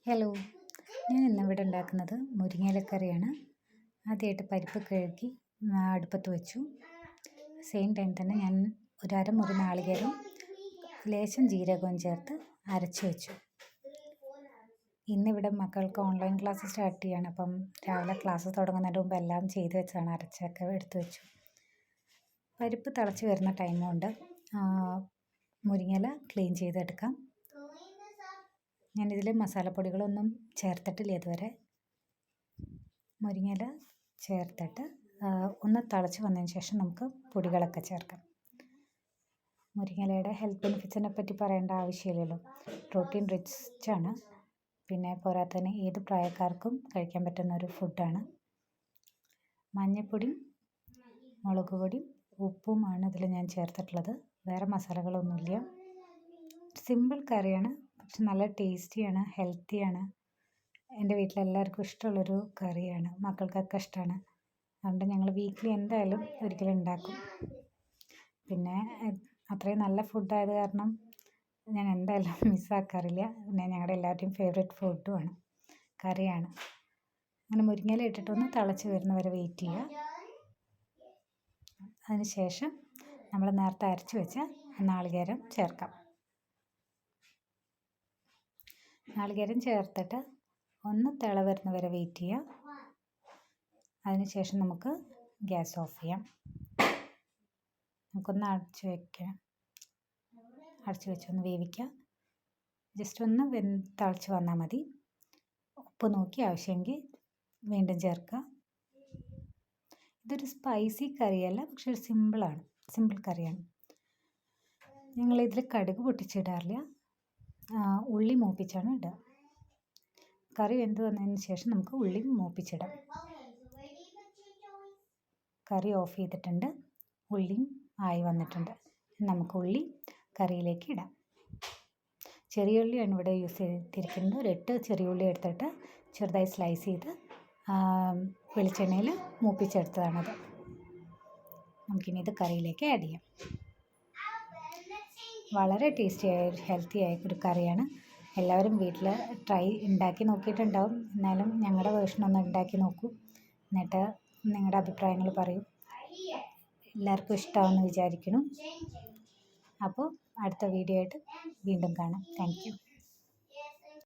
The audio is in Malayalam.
ഹലോ, ഞാൻ ഇന്നിവിടെ ഉണ്ടാക്കുന്നത് മുരിങ്ങയിലക്കറിയാണ്. ആദ്യമായിട്ട് പരിപ്പ് കഴുകി അടുപ്പത്ത് വെച്ചു. സെയിം ടൈം തന്നെ ഞാൻ ഒരു അരമുറി നാളികേരം ലേശം ജീരകവും ചേർത്ത് അരച്ച് വെച്ചു. ഇന്നിവിടെ മക്കൾക്ക് ഓൺലൈൻ ക്ലാസ് സ്റ്റാർട്ട് ചെയ്യാണ്. അപ്പം രാവിലെ ക്ലാസ് തുടങ്ങുന്നതിന് മുമ്പ് എല്ലാം ചെയ്ത് വെച്ചാണ്, അരച്ചൊക്കെ എടുത്ത് വെച്ചു. പരിപ്പ് തിളച്ച് വരുന്ന ടൈം കൊണ്ട് മുരിങ്ങയില ക്ലീൻ ചെയ്തെടുക്കാം. ഞാനിതിൽ മസാലപ്പൊടികളൊന്നും ചേർത്തിട്ടില്ല ഇതുവരെ. മുരിങ്ങയില ചേർത്തിട്ട് ഒന്ന് തിളച്ച് വന്നതിന് ശേഷം നമുക്ക് പൊടികളൊക്കെ ചേർക്കാം. മുരിങ്ങയിലയുടെ ഹെൽത്ത് ബെനിഫിറ്റ്സിനെ പറ്റി പറയേണ്ട ആവശ്യമില്ലല്ലോ. പ്രോട്ടീൻ റിച്ച് ആണ്. പിന്നെ പോരാത്തതിന് ഏത് പ്രായക്കാർക്കും കഴിക്കാൻ പറ്റുന്ന ഒരു ഫുഡാണ്. മഞ്ഞൾപ്പൊടിയും മുളക് പൊടിയും ഉപ്പുമാണ് ഇതിൽ ഞാൻ ചേർത്തിട്ടുള്ളത്. വേറെ മസാലകളൊന്നുമില്ല. സിമ്പിൾ കറിയാണ്, പക്ഷെ നല്ല ടേസ്റ്റിയാണ്, ഹെൽത്തിയാണ്. എൻ്റെ വീട്ടിലെല്ലാവർക്കും ഇഷ്ടമുള്ളൊരു കറിയാണ്, മക്കൾക്കൊക്കെ ഇഷ്ടമാണ്. അതുകൊണ്ട് ഞങ്ങൾ വീക്കിലി എന്തായാലും ഒരിക്കലും ഉണ്ടാക്കും. പിന്നെ അത്രയും നല്ല ഫുഡായത് കാരണം ഞാൻ എന്തായാലും മിസ്സാക്കാറില്ല. പിന്നെ ഞങ്ങളുടെ എല്ലാവരുടെയും ഫേവറേറ്റ് ഫുഡുമാണ്, കറിയാണ്. അങ്ങനെ മുരിങ്ങയില ഇട്ടിട്ടൊന്ന് തിളച്ച് വരുന്നവരെ വെയിറ്റ് ചെയ്യുക. അതിന് ശേഷം നമ്മൾ നേരത്തെ അരച്ച് വെച്ച നാളികേരം ചേർക്കാം. നാളികേരം ചേർത്തിട്ട് ഒന്ന് തിള വരുന്നവരെ വെയിറ്റ് ചെയ്യാം. അതിനുശേഷം നമുക്ക് ഗ്യാസ് ഓഫ് ചെയ്യാം. നമുക്കൊന്ന് അടച്ച് വെച്ചൊന്ന് വേവിക്കാം. ജസ്റ്റ് ഒന്ന് തിളച്ച് വന്നാൽ മതി. ഉപ്പ് നോക്കി ആവശ്യമെങ്കിൽ വീണ്ടും ചേർക്കുക. ഇതൊരു സ്പൈസി കറിയല്ല, പക്ഷെ ഒരു സിമ്പിൾ കറിയാണ്. ഞങ്ങളിതിൽ കടുക് പൊട്ടിച്ചിടാറില്ല, ഉള്ളി മൂപ്പിച്ചാണ് ഇടുക. കറി വെന്ത് വന്നതിന് ശേഷം നമുക്ക് ഉള്ളി മൂപ്പിച്ചിടാം. കറി ഓഫ് ചെയ്തിട്ടുണ്ട്, ഉള്ളിയും ആയി വന്നിട്ടുണ്ട്. നമുക്ക് ഉള്ളി കറിയിലേക്ക് ഇടാം. ചെറിയ ഉള്ളിയാണ് ഇവിടെ യൂസ് ചെയ്തിരിക്കുന്നത്. ഒരു 8 ചെറിയ ഉള്ളി എടുത്തിട്ട് ചെറുതായി സ്ലൈസ് ചെയ്ത് വെളിച്ചെണ്ണയിൽ മൂപ്പിച്ചെടുത്തതാണത്. നമുക്കിനി ഇത് കറിയിലേക്ക് ആഡ് ചെയ്യാം. വളരെ ടേസ്റ്റിയായ ഹെൽത്തി ആയ ഒരു കറിയാണ്. എല്ലാവരും വീട്ടിൽ ഉണ്ടാക്കി നോക്കിയിട്ടുണ്ടാവും. എന്നാലും ഞങ്ങളുടെ വേർഷനൊന്ന് ഉണ്ടാക്കി നോക്കൂ. എന്നിട്ട് നിങ്ങളുടെ അഭിപ്രായങ്ങൾ പറയൂ. എല്ലാവർക്കും ഇഷ്ടമാണെന്ന് വിചാരിക്കുന്നു. അപ്പോൾ അടുത്ത വീഡിയോ ആയിട്ട് വീണ്ടും കാണാം. Thank you.